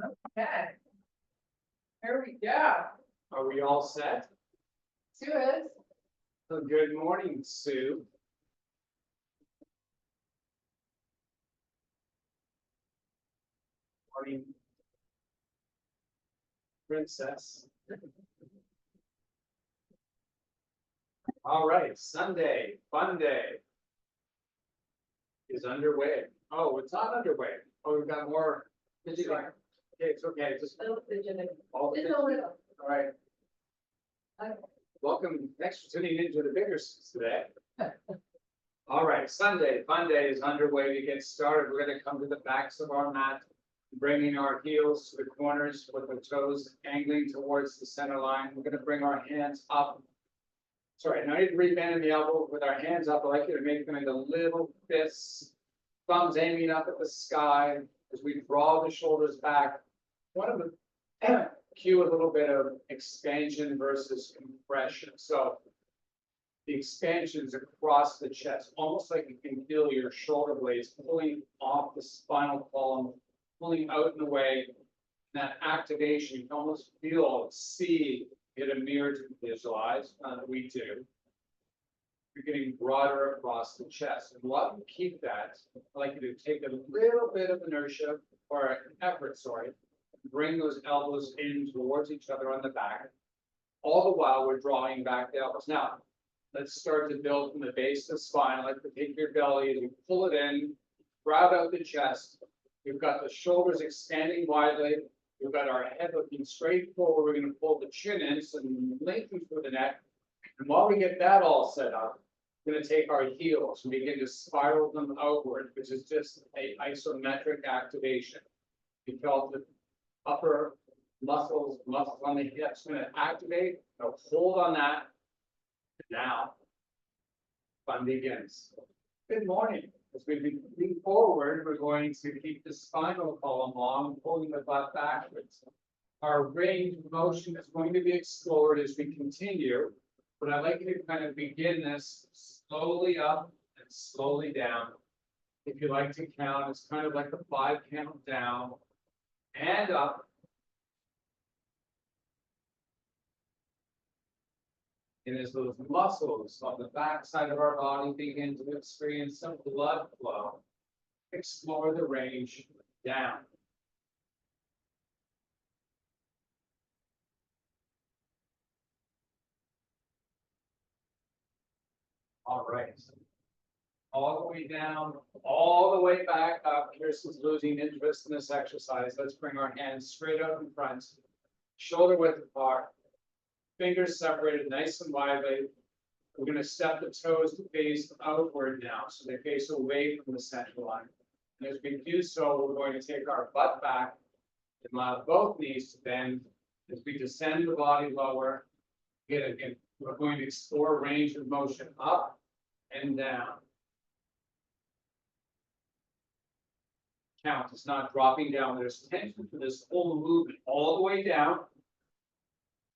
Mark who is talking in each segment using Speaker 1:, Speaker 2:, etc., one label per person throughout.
Speaker 1: Okay. Here we go.
Speaker 2: Are we all set?
Speaker 1: Sue is.
Speaker 2: So good morning, Sue. Morning, Princess. All right, Sunday Funday is underway. Oh, it's not underway. Oh, we've got more. Okay, it's okay. Just
Speaker 1: Little fidgeting.
Speaker 2: all the.
Speaker 1: Just a little.
Speaker 2: All right.
Speaker 1: Okay.
Speaker 2: Welcome. Thanks for tuning into the bigger today. All right, Sunday Funday is underway to get started. We're going to come to the backs of our mat, bringing our heels to the corners with the toes angling towards the center line. We're going to bring our hands up. Sorry, no need to rebend in the elbow. With our hands up, I'd like you to make them into little fists, thumbs aiming up at the sky as we draw the shoulders back. One of the cue a little bit of expansion versus compression. So the expansions across the chest, almost like you can feel your shoulder blades pulling off the spinal column, pulling out and away. That activation, you can almost feel, see, get a mirror to visualize, we do. You're getting broader across the chest. And while you keep that, I'd like you to take a little bit of inertia, or effort, sorry, bring those elbows in towards each other on the back. All the while we're drawing back the elbows. Now, let's start to build from the base of the spine. I like to take your belly as you pull it in, crowd out the chest. We've got the shoulders expanding widely. We've got our head looking straight forward. We're going to pull the chin in and lengthen through the neck. And while we get that all set up, we're going to take our heels and begin to spiral them outward, which is just an isometric activation. You felt the upper muscles on the hips going to activate. Now hold on that. Now, fun begins. Good morning. As we move forward, we're going to keep the spinal column long, pulling the butt backwards. Our range of motion is going to be explored as we continue, but I'd like you to kind of begin this slowly up and slowly down. If you like to count, it's kind of like a 5 count down and up. And as those muscles on the back side of our body begin to experience some blood flow, explore the range down. All right. All the way down, all the way back up. Kirsten's losing interest in this exercise. Let's bring our hands straight out in front, shoulder width apart. Fingers separated nice and widely. We're going to step the toes to face outward now, so they face away from the center line. And as we do so, we're going to take our butt back and allow both knees to bend. As we descend the body lower, again, we're going to explore range of motion up and down. Count, it's not dropping down. There's tension for this whole movement all the way down.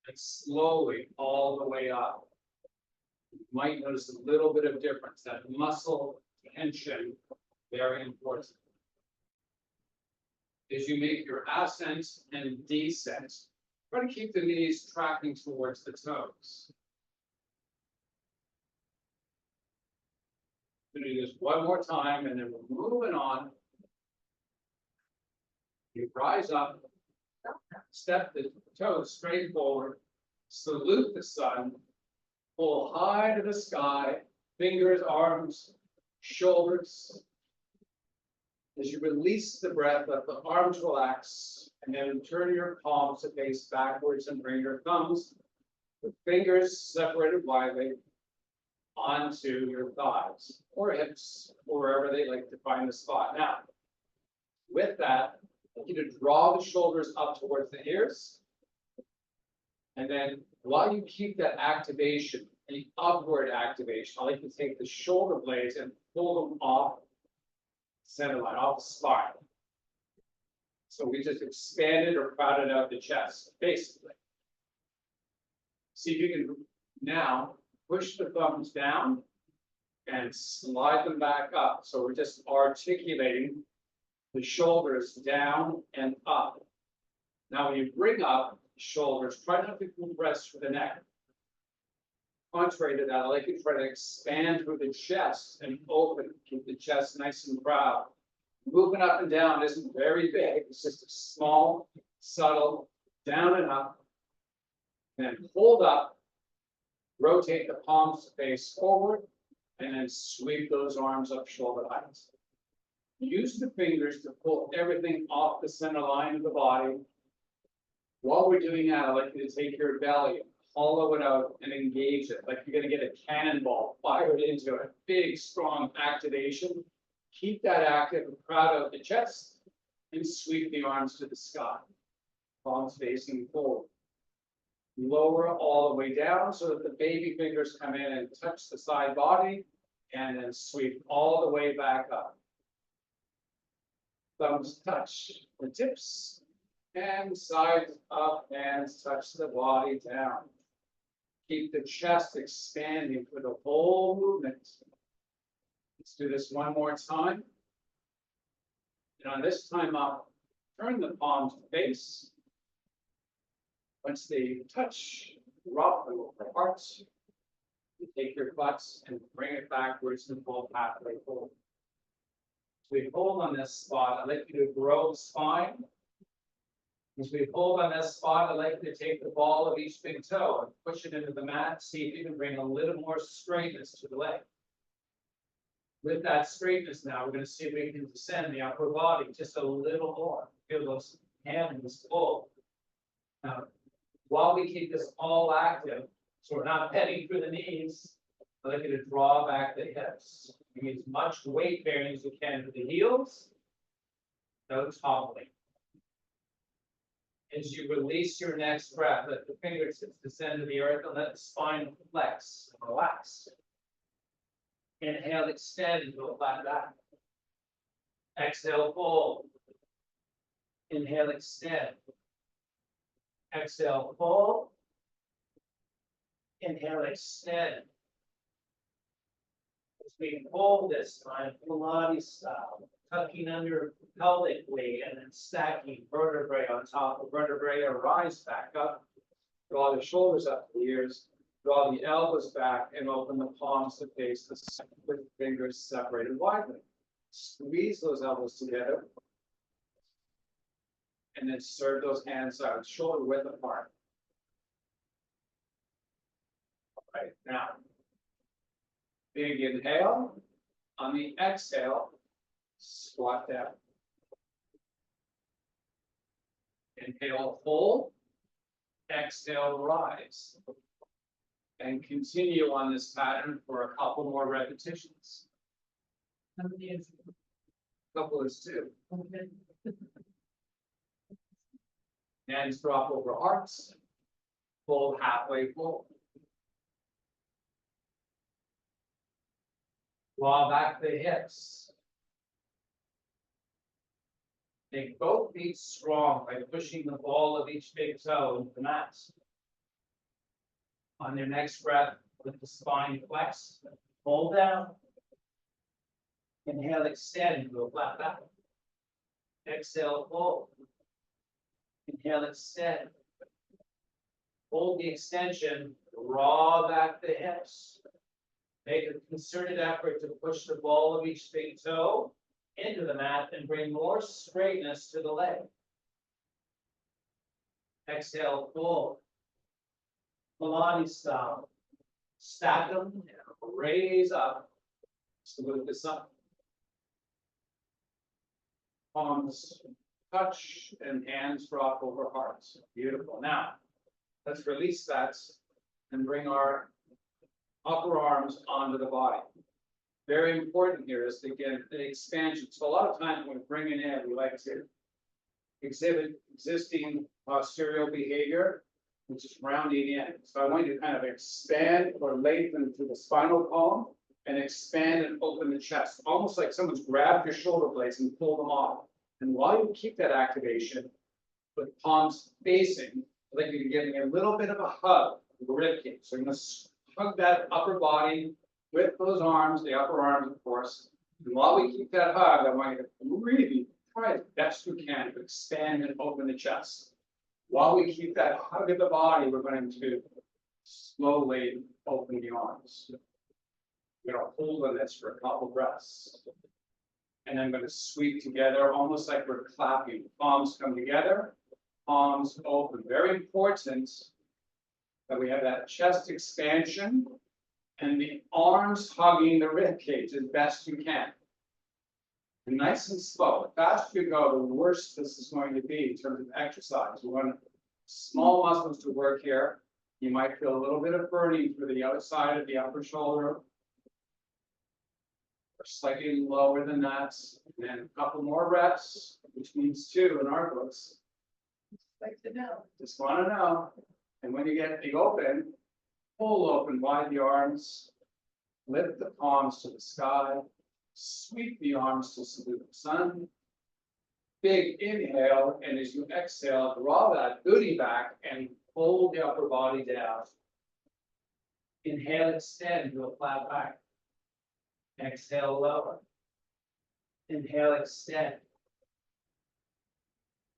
Speaker 2: And slowly all the way up. You might notice a little bit of difference, that muscle tension, very important. As you make your ascent and descent, try to keep the knees tracking towards the toes. We're going to do this one more time, and then we're moving on. You rise up. Step the toes straight forward, salute the sun, pull high to the sky, fingers, arms, shoulders. As you release the breath, let the arms relax, and then turn your palms to face backwards and bring your thumbs, with fingers separated widely, onto your thighs or hips, or wherever they like to find the spot. Now, with that, I want you to draw the shoulders up towards the ears. And then while you keep that activation, the upward activation, I like to take the shoulder blades and pull them off center line, off the spine. So we just expanded or crowded out the chest, basically. See if you can now push the thumbs down and slide them back up. So we're just articulating the shoulders down and up. Now, when you bring up shoulders, try not to compress for the neck. Contrary to that, I like you to try to expand through the chest and open, keep the chest nice and proud. Moving up and down isn't very big, it's just a small, subtle, down and up. Then hold up, rotate the palms face forward, and then sweep those arms up shoulder height. Use the fingers to pull everything off the center line of the body. While we're doing that, I'd like you to take your belly, hollow it out, and engage it, like you're gonna get a cannonball fired into it. Big, strong activation. Keep that active and proud of the chest, and sweep the arms to the sky. Palms facing forward. Lower all the way down so that the baby fingers come in and touch the side body, and then sweep all the way back up. Thumbs touch the tips, and sides up, hands touch the body down. Keep the chest expanding for the whole movement. Let's do this one more time. And on this time up, turn the palms to face. Once they touch, drop them over hearts. You take your butts and bring it backwards and pull halfway forward. As we hold on this spot, I'd like you to grow the spine. As we hold on this spot, I'd like you to take the ball of each big toe and push it into the mat. See if you can bring a little more straightness to the leg. With that straightness now, we're going to see if we can descend the upper body just a little more. Feel those hands pull. Now, while we keep this all active, so we're not heading through the knees, I'd like you to draw back the hips. Bring as much weight bearing as you can to the heels. No toppling. As you release your next breath, let the fingertips descend to the earth and let the spine flex and relax. Inhale, extend into a flat back. Exhale, fold. Inhale, extend. Exhale, fold. Inhale, extend. As we fold this time, Pilates style, tucking under pelvically and then stacking vertebrae on top of vertebrae, or rise back up. Draw the shoulders up to the ears. Draw the elbows back and open the palms to face the with fingers separated widely. Squeeze those elbows together. And then serve those hands out, shoulder width apart. All right, now, big inhale. On the exhale, squat down. Inhale, fold. Exhale, rise. And continue on this pattern for a couple more repetitions. Couple is two. Hands drop over hearts. Fold halfway forward. Draw back the hips. Make both feet strong by pushing the ball of each big toe into the mat. On your next breath, let the spine flex. Hold down. Inhale, extend to a flat back. Exhale, fold. Inhale, extend. Hold the extension. Draw back the hips. Make a concerted effort to push the ball of each big toe into the mat and bring more straightness to the leg. Exhale, fold. Pilates style. Stack them, raise up. Smooth this up. Palms touch and hands drop over hearts. Beautiful. Now, let's release that and bring our upper arms onto the body. Very important here is to get the expansion. So a lot of times when we're bringing in, we like to exhibit existing postural behavior, which is rounding in. So I want you to kind of expand or lengthen through the spinal column and expand and open the chest, almost like someone's grabbed your shoulder blades and pulled them off. And while you keep that activation, with palms facing, I think you're getting a little bit of a hug, the rib cage. So you're going to hug that upper body with those arms, the upper arms, of course. And while we keep that hug, I want you to really try as best you can to expand and open the chest. While we keep that hug of the body, we're going to slowly open the arms. We're going to hold on this for a couple breaths. And I'm going to sweep together, almost like we're clapping. Palms come together, palms open. Very important that we have that chest expansion and the arms hugging the rib cage as best you can. And nice and slow. The faster you go, the worse this is going to be in terms of exercise. We want small muscles to work here. You might feel a little bit of burning through the outside of the upper shoulder. Or slightly lower than that. And then a couple more reps, which means 2 in our books.
Speaker 1: Like to know.
Speaker 2: Just want to know. And when you get the open, pull open wide the arms, lift the palms to the sky, sweep the arms to salute the sun. Big inhale, and as you exhale, draw that booty back and pull the upper body down. Inhale, extend to a flat back. Exhale, lower. Inhale, extend.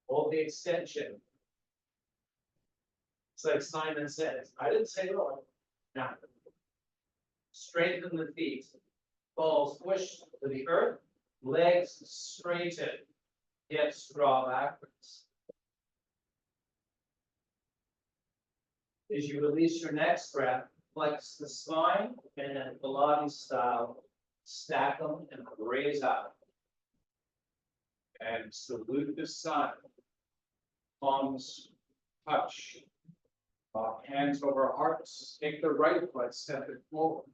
Speaker 2: Hold the extension. It's like Simon says, I didn't say lower. Now, straighten the feet. Balls push to the earth. Legs straighten. Hips draw backwards. As you release your next breath, flex the spine and then Pilates style, stack them and raise up. And salute the sun. Palms touch. Hands over hearts. Take the right foot, step it forward.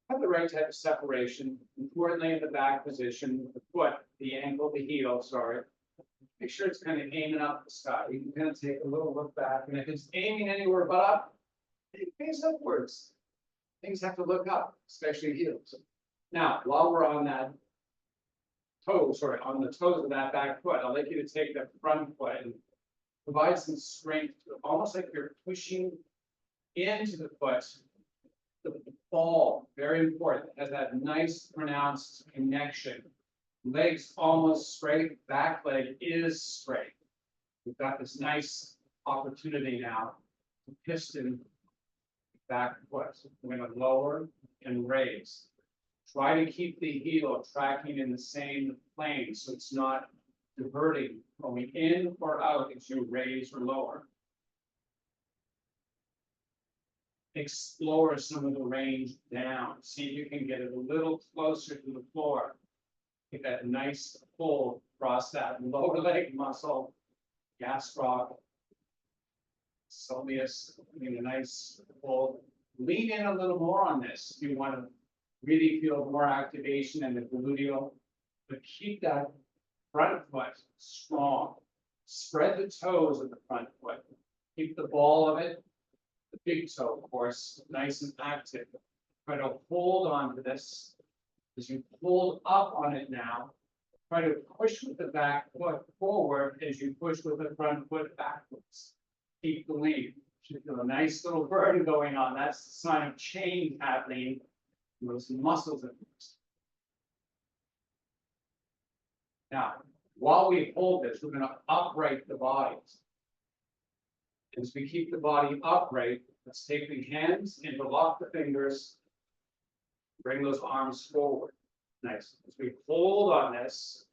Speaker 2: Have the right type of separation. Importantly, in the back position, the foot, the ankle, the heel, sorry. Make sure it's kind of aiming up the sky. You can kind of take a little look back, and if it's aiming anywhere but up, it face upwards. Things have to look up, especially heels. Now, while we're on that on the toes of that back foot, I'd like you to take the front foot and provide some strength, almost like you're pushing into the foot. The ball, very important, has that nice pronounced connection. Legs almost straight, back leg is straight. We've got this nice opportunity now to piston back foot. We're going to lower and raise. Try to keep the heel tracking in the same plane so it's not diverting, going in or out as you raise or lower. Explore some of the range down. See if you can get it a little closer to the floor. Get that nice pull across that lower leg muscle, gastroc, soleus, a nice pull. Lean in a little more on this. You want to really feel more activation in the gluteal, but keep that front foot strong. Spread the toes of the front foot. Keep the ball of it. The big toe, of course, nice and active. Try to hold on to this. As you hold up on it now, try to push with the back foot forward as you push with the front foot backwards. Keep the lead. Should feel a nice little burn going on. That's the sign of change happening in those muscles at first. Now, while we hold this, we're going to upright the bodies. As we keep the body upright, let's take the hands, interlock the fingers, bring those arms forward. Nice. As we hold on this,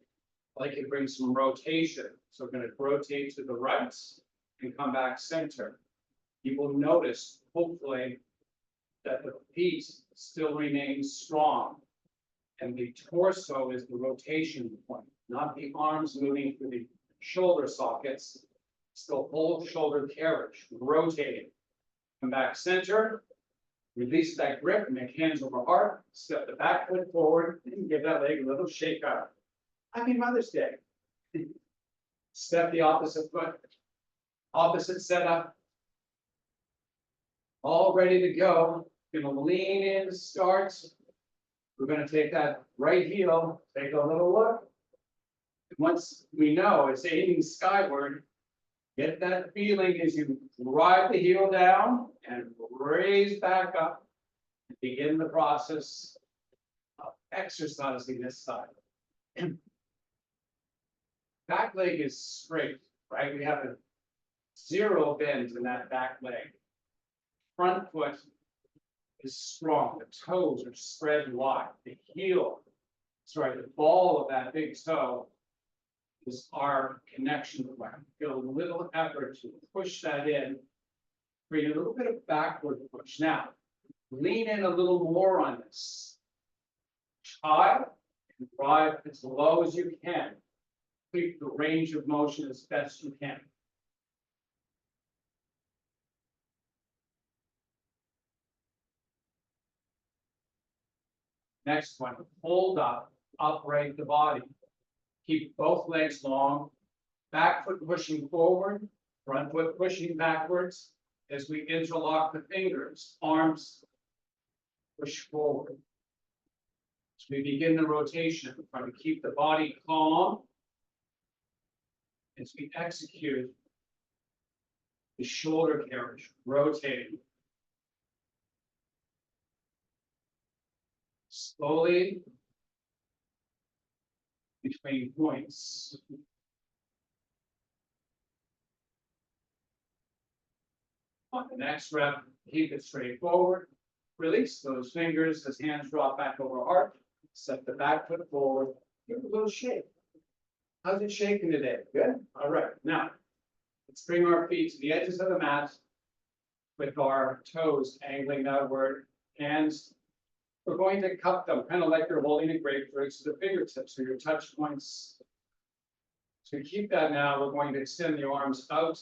Speaker 2: I'd like you to bring some rotation. So we're going to rotate to the right and come back center. You will notice, hopefully, that the feet still remain strong. And the torso is the rotation point, not the arms moving through the shoulder sockets. Still whole shoulder carriage, rotating. Come back center, release that grip, make hands over heart, step the back foot forward, and give that leg a little shake out. Happy Mother's Day. Step the opposite foot, opposite setup. All ready to go. Gonna lean in to start. We're gonna take that right heel, take a little look. Once we know it's aiming skyward, get that feeling as you drive the heel down and raise back up and begin the process of exercising this side. Back leg is straight, right? We have a Zero bend in that back leg. Front foot is strong. The toes are spread wide. The ball of that big toe is our connection point. Feel a little effort to push that in. Create a little bit of backward push. Now, lean in a little more on this. Try and drive as low as you can. Keep the range of motion as best you can. Next one, hold up, upright the body. Keep both legs long, back foot pushing forward, front foot pushing backwards. As we interlock the fingers, arms push forward. As we begin the rotation, try to keep the body calm as we execute the shoulder carriage, rotating. Slowly between points. On the next rep, keep it straight forward. Release those fingers as hands drop back over heart. Set the back foot forward. Give it a little shake. How's it shaking today? Good? All right. Now, let's bring our feet to the edges of the mat with our toes angling outward. Hands, we're going to cup them, kind of like you're holding a grapefruit to the fingertips or your touch points. So keep that now. We're going to extend the arms out.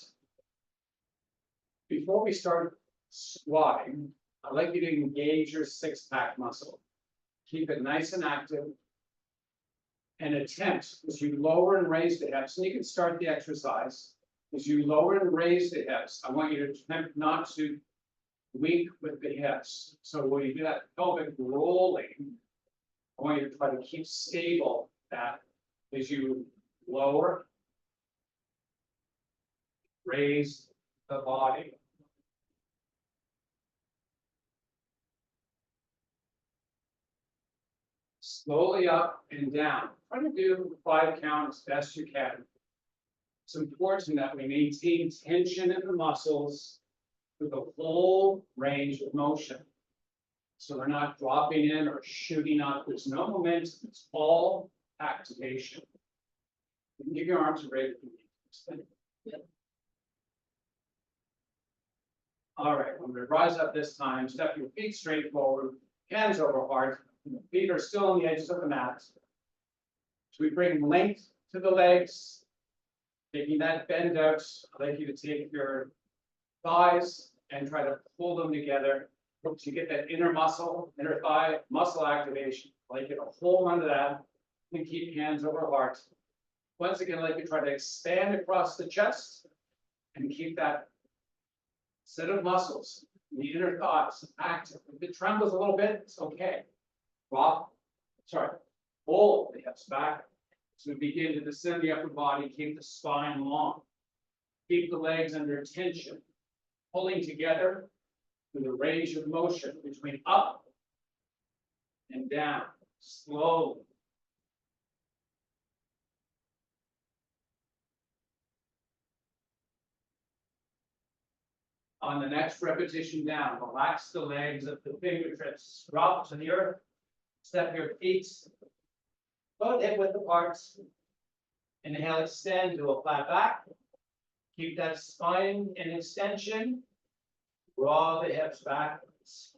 Speaker 2: Before we start squatting, I'd like you to engage your six-pack muscle. Keep it nice and active. And attempt, as you lower and raise the hips, and you can start the exercise. As you lower and raise the hips, I want you to attempt not to wink with the hips. So when you do that pelvic rolling, I want you to try to keep stable that as you lower, raise the body. Slowly up and down. Try to do 5 count as best you can. It's important that we maintain tension in the muscles through the whole range of motion. So they're not dropping in or shooting up. There's no momentum. It's all activation. You can give your arms a break. All right, when we rise up this time, step your feet straight forward, hands over heart. Feet are still on the edges of the mat. So we bring length to the legs, taking that bend out. I'd like you to take your thighs and try to pull them together to get that inner thigh muscle activation. I'd like you to hold onto that and keep hands over heart. Once again, I'd like you to try to expand across the chest and keep that set of muscles, the inner thighs active. If it trembles a little bit, it's okay. Pull the hips back. So we begin to descend the upper body, keep the spine long. Keep the legs under tension, pulling together through the range of motion between up and down, slowly. On the next repetition down, relax the legs at the fingertips, drop to the earth. Step your feet, both hip width apart. Inhale, extend to a flat back. Keep that spine in extension. Draw the hips backwards.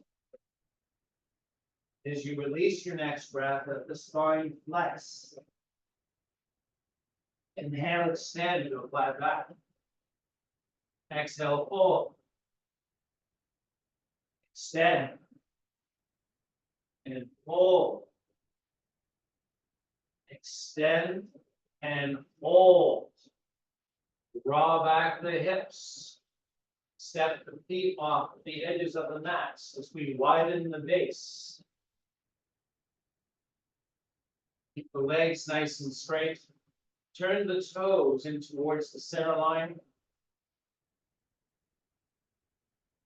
Speaker 2: As you release your next breath, let the spine flex. Inhale, extend to a flat back. Exhale, fold. Extend. And fold. Extend and fold. Draw back the hips. Step the feet off the edges of the mats as we widen the base. Keep the legs nice and straight. Turn the toes in towards the center line.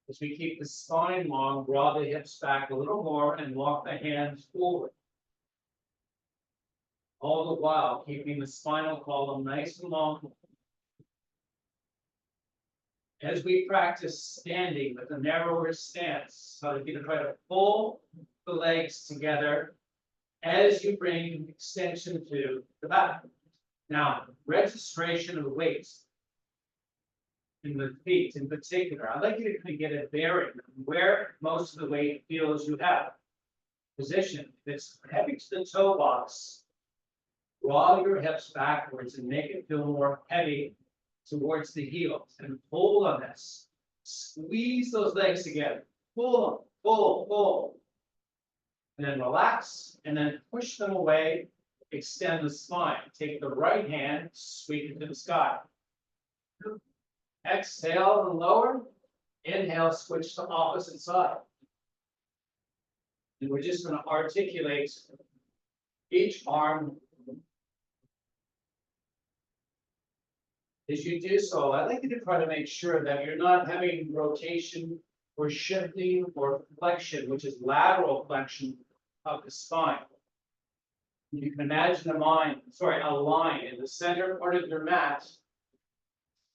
Speaker 2: As we keep the spine long, draw the hips back a little more and walk the hands forward. All the while, keeping the spinal column nice and long.
Speaker 3: as we practice standing with a narrower stance, so that you can try to pull the legs together as you bring extension to the back. Now, registration of weights in the feet in particular, I'd like you to kind of get a bearing of where most of the weight feels you have. Position, if it's heavy to the toe box, draw your hips backwards and make it feel more heavy towards the heels, and pull on this. Squeeze those legs together. Pull, pull. And then relax, and then push them away. Extend the spine. Take the right hand, sweep it to the sky. Exhale and lower. Inhale, switch to opposite side. And we're just going to articulate each arm. As you do so, I'd like you to try to make sure that you're not having rotation or shifting or flexion, which is lateral flexion of the spine. You can imagine a line in the center part of your mat.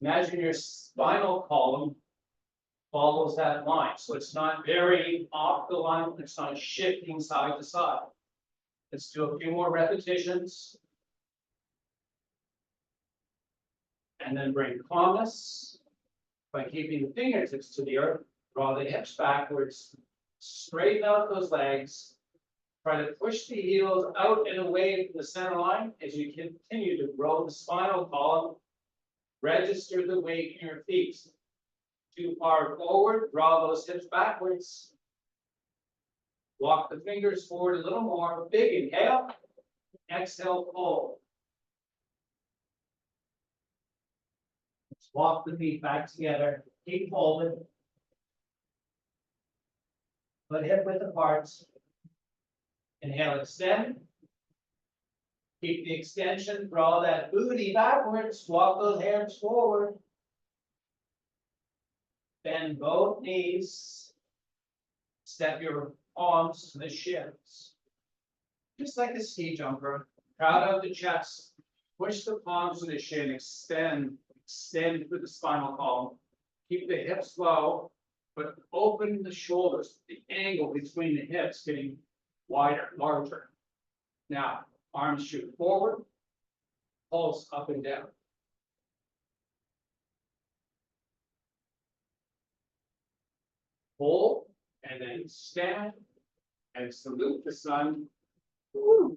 Speaker 3: Imagine your spinal column follows that line. So it's not varying off the line, it's not shifting side to side. Let's do a few more repetitions. And then bring calmness by keeping the fingertips to the earth. Draw the hips backwards. Straighten out those legs. Try to push the heels out and away from the center line as you continue to grow the spinal column. Register the weight in your feet. Too far forward, draw those hips backwards. Walk the fingers forward a little more. Big inhale. Exhale, fold. Let's walk the feet back together. Keep folded. Put hip width apart. Inhale, extend. Keep the extension. Draw that booty backwards. Walk those hands forward. Bend both knees. Step your palms to the shins. Just like a ski jumper. Proud of the chest. Push the palms to the shin. Extend through the spinal column. Keep the hips low, but open the shoulders. The angle between the hips getting wider, larger. Now, arms shoot forward. Pulse up and down. Hold, and then stand, and salute the sun. Woo.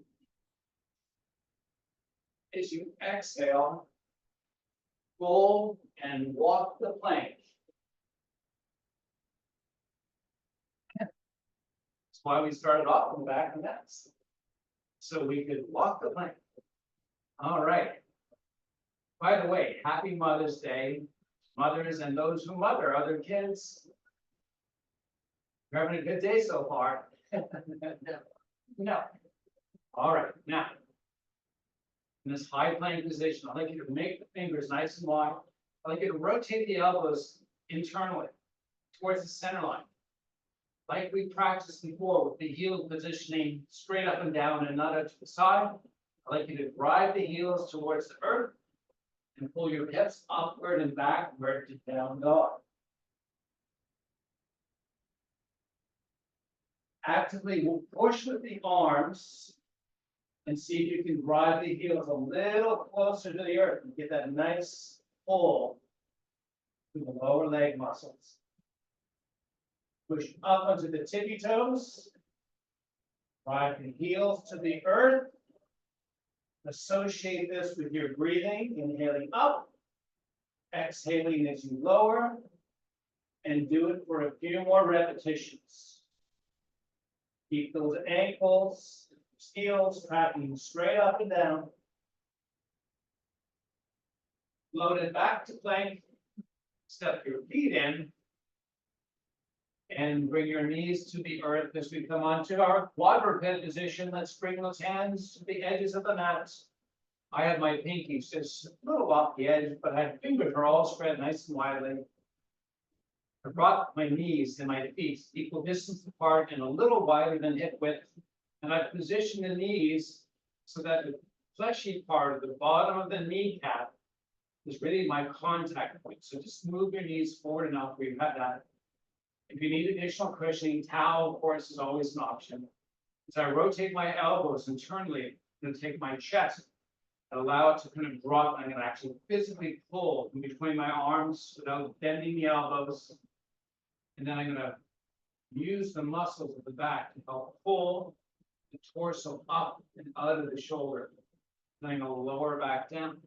Speaker 3: As you exhale, fold and walk the plank. That's why we started off on the back of that. So we could walk the plank. All right. By the way, happy Mother's Day, mothers and those who mother other kids. You're having a good day so far. No. All right, now. In this high plank position, I'd like you to make the fingers nice and wide. I'd like you to rotate the elbows internally towards the center line. Like we practiced before with the heel positioning straight up and down and not out to the side. I'd like you to drive the heels towards the earth and pull your hips upward and backward to down dog. Actively push with the arms and see if you can drive the heels a little closer to the earth and get that nice pull to the lower leg muscles. Push up onto the tippy toes. Drive the heels to the earth. Associate this with your breathing, inhaling up, exhaling as you lower, and do it for a few more repetitions. Keep those ankles, heels tracking straight up and down. Load it back to plank. Step your feet in. And bring your knees to the earth as we come onto our quadruped position. Let's bring those hands to the edges of the mat. I have my pinkies just a little off the edge, but my fingers are all spread nice and widely. I brought my knees and my feet equal distance apart and a little wider than hip width. And I've positioned the knees so that the fleshy part of the bottom of the kneecap is really my contact point. So just move your knees forward enough where you have that. If you need additional cushioning, towel, of course, is always an option. As I rotate my elbows internally, I'm going to take my chest and allow it to kind of drop. I'm going to actually physically pull in between my arms without bending the elbows. And then I'm going to use the muscles of the back to help pull the torso up and out of the shoulder. Then I'm going to lower back down.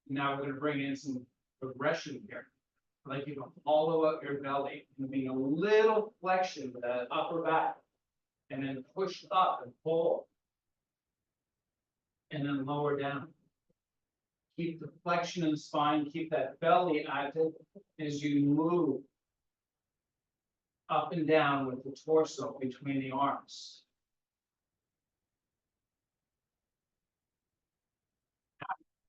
Speaker 3: Now we're going to bring in some progression here. I'd like you to hollow out your belly and being a little flexion with that upper back. And then push up and pull. And then lower down. Keep the flexion in the spine, keep that belly active as you move up and down with the torso between the arms.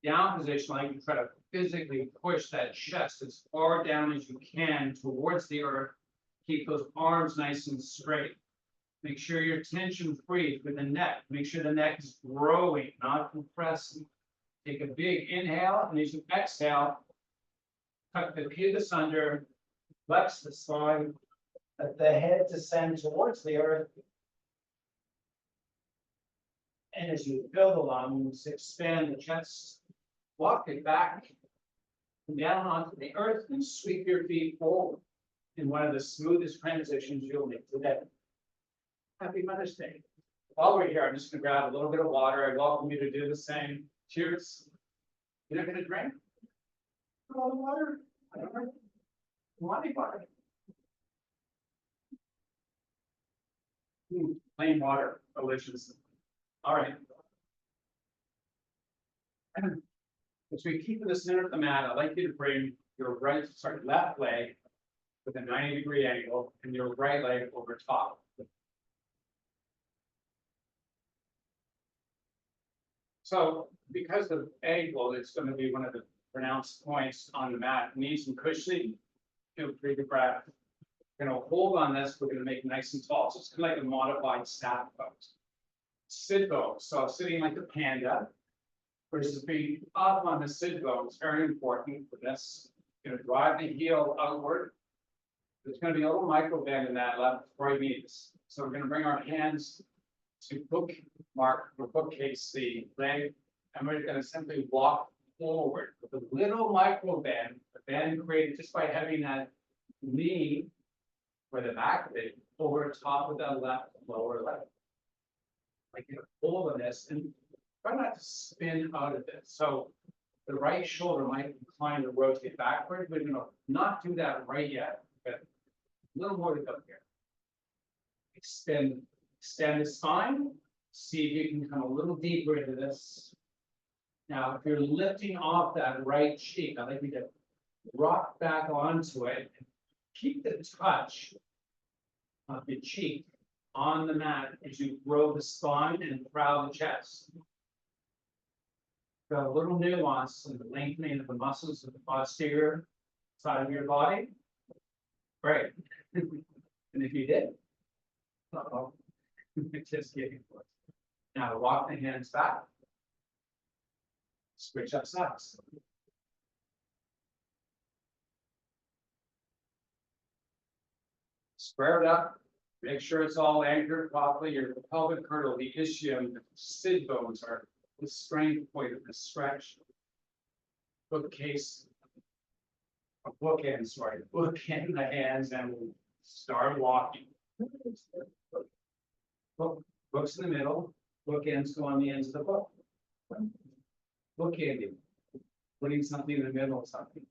Speaker 3: Down position, I like to try to physically push that chest as far down as you can towards the earth. Keep those arms nice and straight. Make sure you're tension free with the neck. Make sure the neck is growing, not compressing. Take a big inhale, and as you exhale, tuck the pubis under, flex the spine, let the head descend towards the earth. And as you fill the lungs, expand the chest, walk it back, and down onto the earth, and sweep your feet forward in one of the smoothest transitions you'll make today. Happy Mother's Day. While we're here, I'm just going to grab a little bit of water. I welcome you to do the same. Cheers. You're not going to drink? A lot of water? I don't know. You want any water? Plain water. Delicious. All right. As we keep in the center of the mat, I'd like you to bring your left leg with a 90-degree angle and your right leg over top. So because the angle is going to be one of the pronounced points on the mat, need some cushioning, feel free to grab. We're going to hold on this, we're going to make it nice and tall. So it's kind of like a modified staff pose. Sit bones, so sitting like a panda, versus being up on the sit bone is very important for this. You're going to drive the heel outward. There's going to be a little micro bend in that left right knees. So we're going to bring our hands to bookmark or bookcase the leg, and we're going to simply walk forward with a little micro bend, a bend created just by having that knee or the back of it over top of the left lower leg. Like you pull on this and try not to spin out of it. So the right shoulder might incline to rotate backward. We're going to not do that right yet, but a little more to go here. Extend the spine. See if you can come a little deeper into this. Now, if you're lifting off that right cheek, I'd like you to rock back onto it. Keep the touch of the cheek on the mat as you grow the spine and proud the chest. Got a little nuance in the lengthening of the muscles of the posterior side of your body. Great. And if you did, just kidding. Now walk the hands back. Switch up sides. Square it up. Make sure it's all anchored properly. Your pelvic girdle, the ischium, the sit bones are the strength point of the stretch. Bookcase, bookend the hands, and we'll start walking. Books in the middle, bookends go on the ends of the book. Bookending, putting something in the middle of something.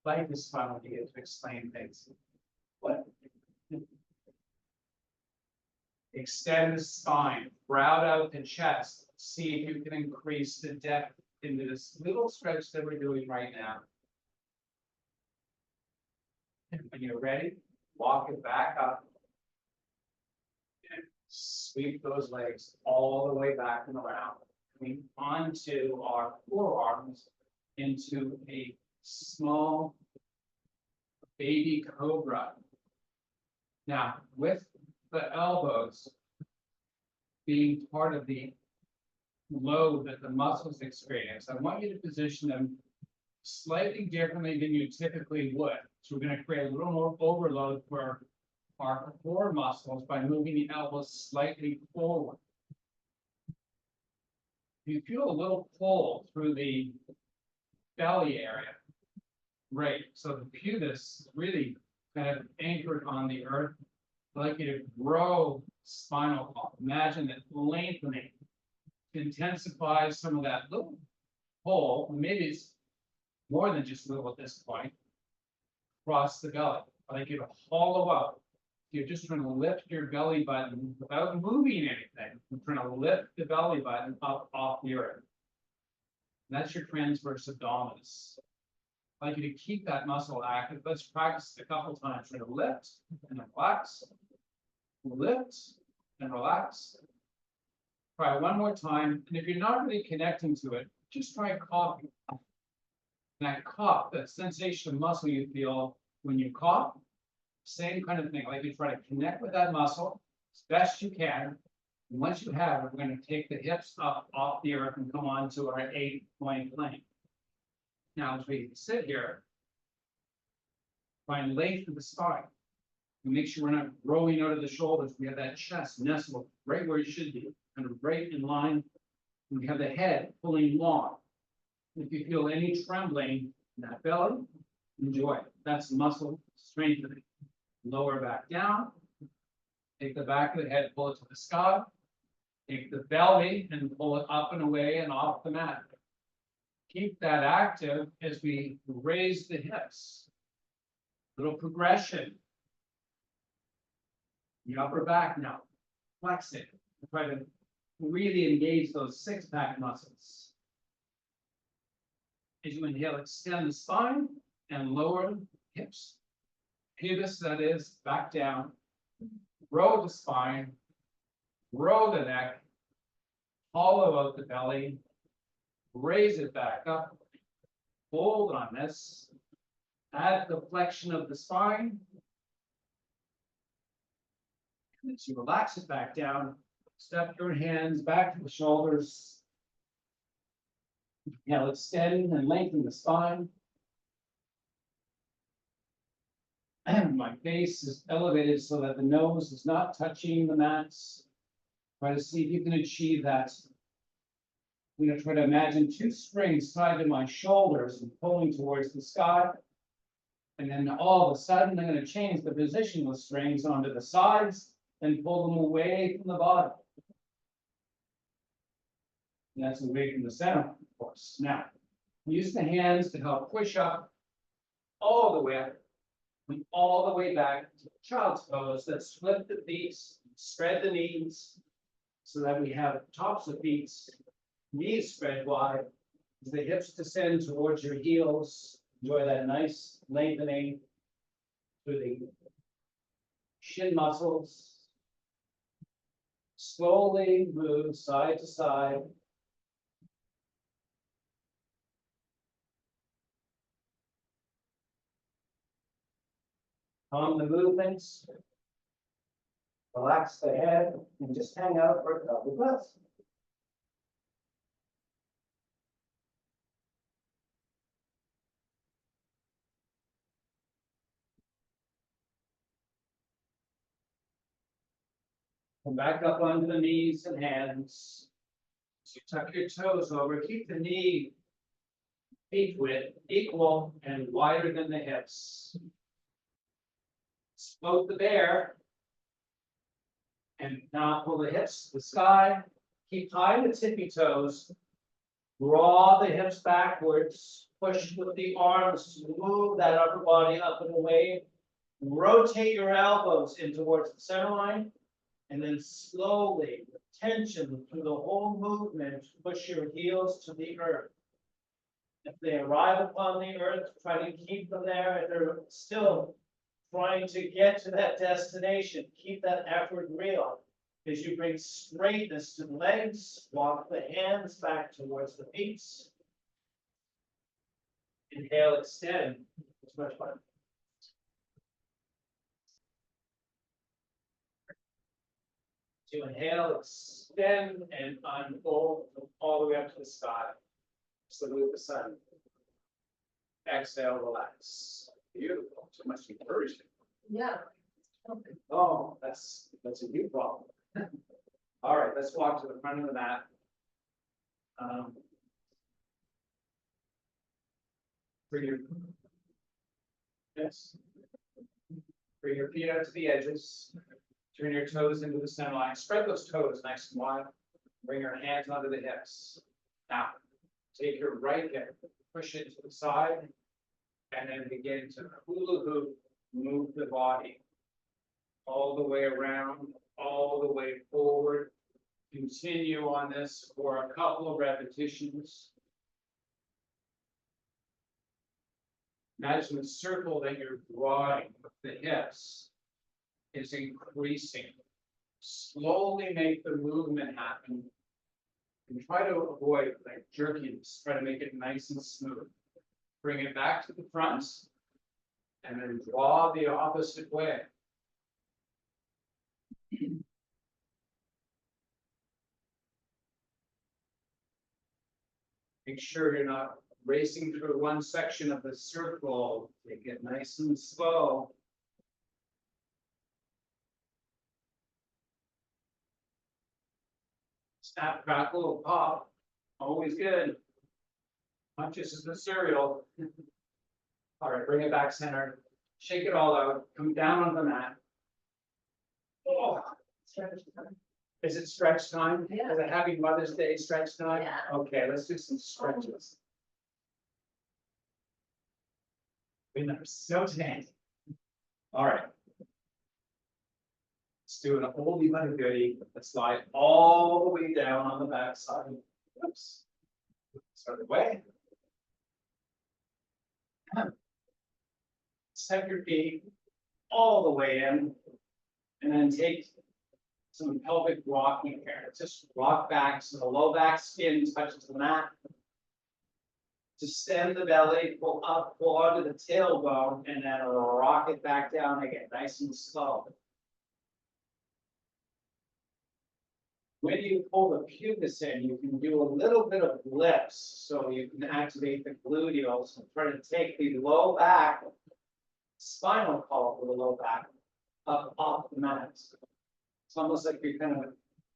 Speaker 3: Life is fun when you get to explain things. What? Extend the spine, route out the chest. See if you can increase the depth into this little stretch that we're doing right now. And when you're ready, walk it back up. And sweep those legs all the way back and around. Coming onto our forearms into a small baby cobra. Now, with the elbows being part of the load that the muscles experience, I want you to position them slightly differently than you typically would. So we're going to create a little more overload for our core muscles by moving the elbows slightly forward. You feel a little pull through the belly area. Great. So the pubis really kind of anchored on the earth. I'd like you to grow spinal column. Imagine it lengthening to intensify some of that little pull. Maybe it's more than just little at this point. Across the belly. I'd like you to hollow out. You're just trying to lift your belly button without moving anything. You're trying to lift the belly button up off the earth. And that's your transverse abdominis. I'd like you to keep that muscle active. Let's practice it a couple times. Try to lift and relax. Lift and relax. Try one more time. And if you're not really connecting to it, just try coughing. That cough, that sensation of muscle you feel when you cough, same kind of thing. Like you try to connect with that muscle as best you can. And once you have it, we're going to take the hips up off the earth and come on to our 8-point plank. Now, as we sit here, try and lengthen the spine. And make sure we're not growing out of the shoulders. We have that chest nestled right where it should be, kind of right in line. And we have the head pulling long. If you feel any trembling in that belly, enjoy it. That's muscle strengthening. Lower back down. Take the back of the head, pull it to the sky. Take the belly and pull it up and away and off the mat. Keep that active as we raise the hips. Little progression. The upper back now. Flex it. Try to really engage those six-pack muscles. As you inhale, extend the spine and lower hips. Pubis, that is, back down. Grow the spine. Grow the neck. Hollow out the belly. Raise it back up. Hold on this. Add the flexion of the spine. And as you relax it back down, step your hands back to the shoulders. Now extend and lengthen the spine. And my face is elevated so that the nose is not touching the mats. Try to see if you can achieve that. I'm going to try to imagine two strings tied to my shoulders and pulling towards the sky. And then all of a sudden, I'm going to change the position of the strings onto the sides and pull them away from the bottom. And that's away from the center, of course. Now, use the hands to help push up all the way up and all the way back to child's pose. Let's flip the feet, spread the knees so that we have tops of feet, knees spread wide. As the hips descend towards your heels, enjoy that nice lengthening through the shin muscles. Slowly move side to side. Calm the movements. Relax the head and just hang out for a couple of breaths. Come back up onto the knees and hands. So you tuck your toes over, keep the knee feet width equal and wider than the hips. Float the bear. And now pull the hips to the sky. Keep tying the tippy toes. Draw the hips backwards. Push with the arms to move that upper body up and away. Rotate your elbows in towards the center line. And then slowly, with tension through the whole movement, push your heels to the earth. If they arrive upon the earth, try to keep them there. If they're still trying to get to that destination, keep that effort real. As you bring straightness to the legs, walk the hands back towards the feet. Inhale, extend. It's much fun. So you inhale, extend, and unfold all the way up to the sky. Salute the sun. Exhale, relax. Beautiful. So much encouragement.
Speaker 1: Yeah.
Speaker 3: Oh, that's a new problem. All right, let's walk to the front of the mat. Bring your, yes. Bring your feet out to the edges. Turn your toes into the center line. Spread those toes nice and wide. Bring your hands onto the hips. Now, take your right hip, push it to the side, and then begin to hula hoop, move the body all the way around, all the way forward. Continue on this for a couple of repetitions. Imagine the circle that you're drawing with the hips is increasing. Slowly make the movement happen. And try to avoid like jerkiness. Try to make it nice and smooth. Bring it back to the front. And then draw the opposite way. Make sure you're not racing through one section of the circle. Take it nice and slow. Snap, crackle, pop. Always good. Not just as the cereal. All right, bring it back center. Shake it all out. Come down on the mat. Oh. Is it stretch time?
Speaker 1: Yeah.
Speaker 3: Is it Happy Mother's Day stretch time?
Speaker 1: Yeah.
Speaker 3: Okay, let's do some stretches. We are so tan. All right. Let's do an oldie but a goodie. Let's slide all the way down on the back side. Oops. Start the way. Step your feet all the way in, and then take some pelvic rocking here. Just rock back so the low back skin touches the mat. Distend the belly, pull up, pull onto the tailbone, and then rock it back down again, nice and slow. When you pull the pubis in, you can do a little bit of lifts, so you can activate the gluteals and try to take the low back, spinal column of the low back, up off the mat. It's almost like you're kind of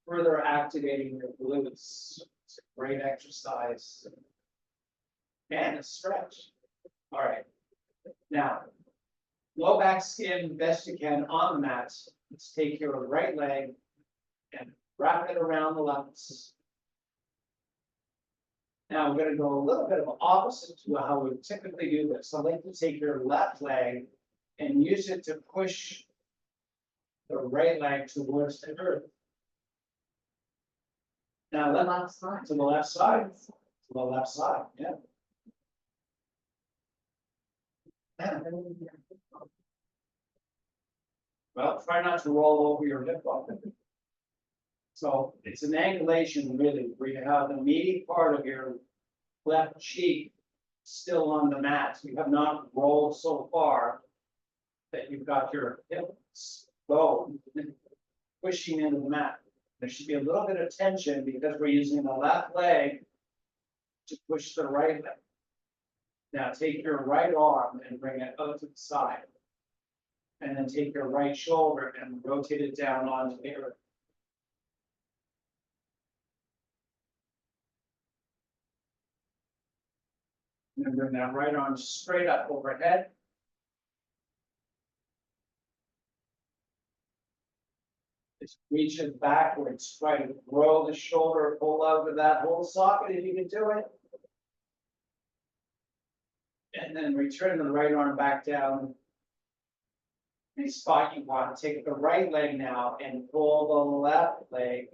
Speaker 3: further activating your glutes. It's a great exercise. And a stretch. All right. Now, low back skin best you can on the mat. Let's take your right leg and wrap it around the left. Now, we're going to go a little bit of opposite to how we typically do this. So I'd like to take your left leg and use it to push the right leg towards the earth. Now,
Speaker 1: The
Speaker 3: left
Speaker 1: left side.
Speaker 3: to the left side. To the left side, yeah. Well, try not to roll over your hip bone. So it's an angulation really, where you have the meaty part of your left cheek still on the mat. You have not rolled so far that you've got your hips bone pushing into the mat. There should be a little bit of tension because we're using the left leg to push the right leg. Now take your right arm and bring it out to the side. And then take your right shoulder and rotate it down onto the earth. And then bring that right arm straight up overhead. Just reach it backwards, try to grow the shoulder, pull out of that whole socket if you can do it. And then return the right arm back down. Any spot you want. Take the right leg now and pull the left leg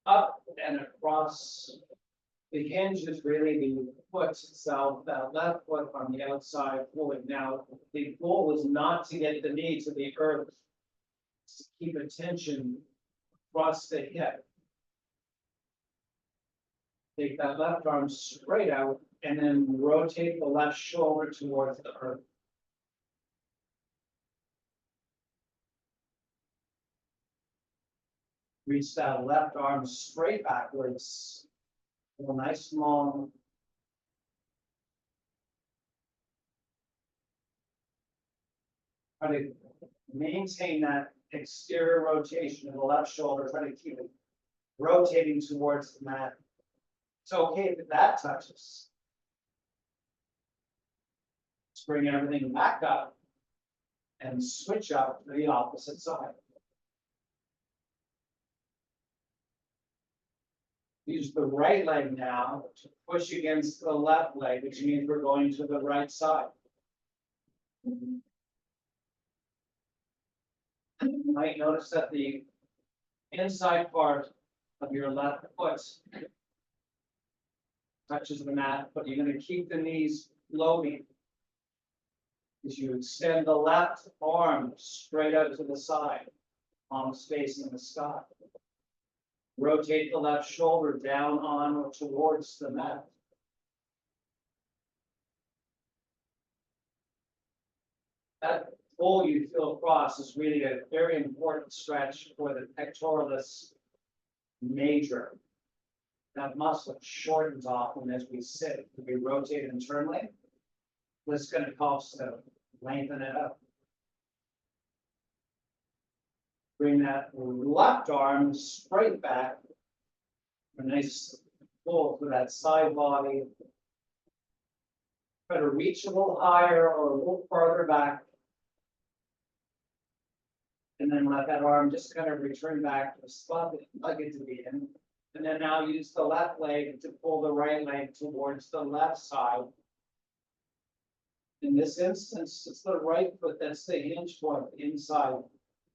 Speaker 3: up and across. The hinge is really the foot itself, that left foot on the outside pulling. Now, the goal is not to get the knee to the earth. It's to keep attention across the hip. Take that left arm straight out and then rotate the left shoulder towards the earth. Reach that left arm straight backwards. A nice long. Try to maintain that exterior rotation of the left shoulder. Try to keep it rotating towards the mat. It's okay if that touches. Let's bring everything back up and switch up to the opposite side. Use the right leg now to push against the left leg, which means we're going to the right side. You might notice that the inside part of your left foot touches the mat, but you're going to keep the knees floating as you extend the left arm straight out to the side, palms facing the sky. Rotate the left shoulder down on or towards the mat. That pull you feel across is really a very important stretch for the pectoralis major. That muscle shortens often as we sit. We rotate internally. This is going to help us to lengthen it up. Bring that left arm straight back. A nice pull through that side body. Try to reach a little higher or a little farther back. And then let that arm just kind of return back to the spot that you'd like it to be in. And then now use the left leg to pull the right leg towards the left side. In this instance, it's the right foot that's the hinge point inside.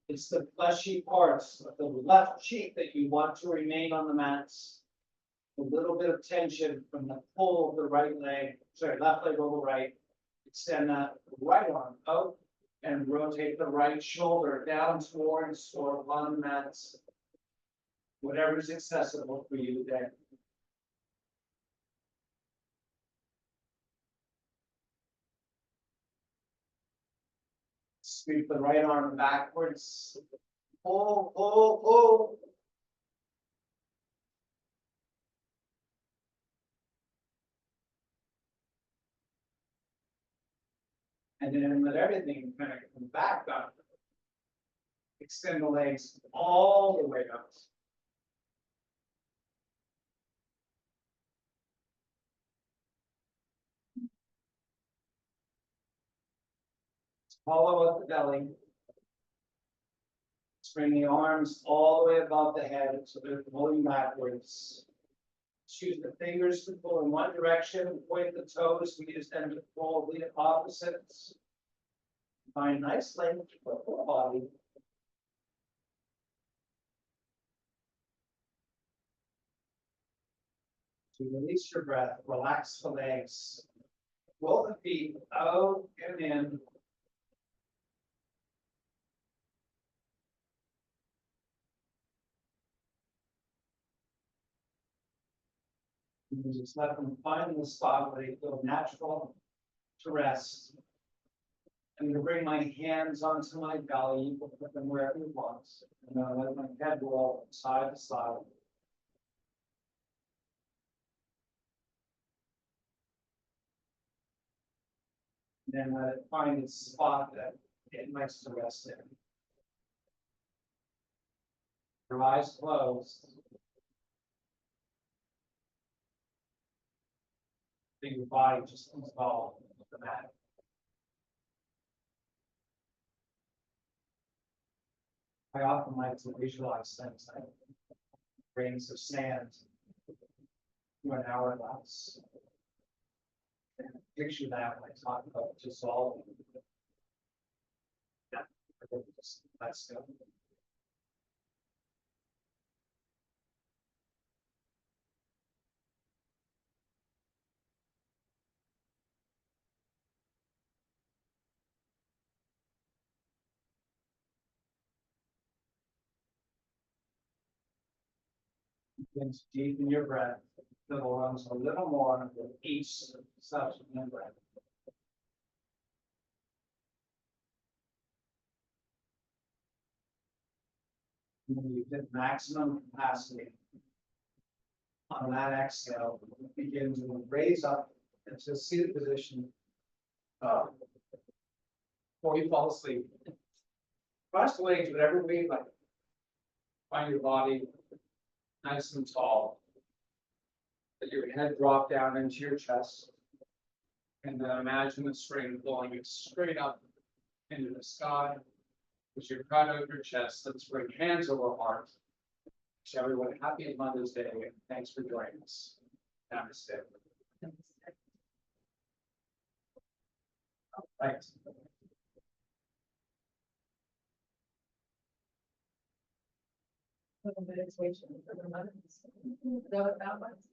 Speaker 3: It's the fleshy parts of the left cheek that you want to remain on the mats. A little bit of tension from the pull of the right leg, left leg over right. Extend that right arm out and rotate the right shoulder down towards or on the mats. Whatever is accessible for you today. Sweep the right arm backwards. Pull, pull, pull. And then let everything kind of come back up. Extend the legs all the way up. Hollow out the belly. Bring the arms all the way above the head so they're pulling backwards. Choose the fingers to pull in one direction, point the toes, we use them to pull the opposites. Find nice length for the full body. To release your breath, relax the legs. Roll the feet out and in. You just let them find the spot where they feel natural to rest. I'm going to bring my hands onto my belly. You can put them wherever you want. And then let my head roll side to side. And then let it find its spot that it likes to rest in. Your eyes closed. Think your body just involved with the mat. I often like to visualize things like grains of sand through an hourglass. And picture that when I talk about dissolving. Yeah, that's good. Begin to deepen your breath. Fill the lungs a little more with each subsequent breath. When you get maximum capacity. On that exhale, begin to raise up into a seated position. Before you fall asleep. Cross the legs, whatever way you like. Find your body nice and tall. Let your head drop down into your chest. And then imagine the string blowing it straight up into the sky. With your crown over your chest, let's bring hands over heart. Wish everyone a happy Mother's Day, and thanks for joining us. Namaste. Thanks.
Speaker 1: Meditation for the mothers. Is that what that was?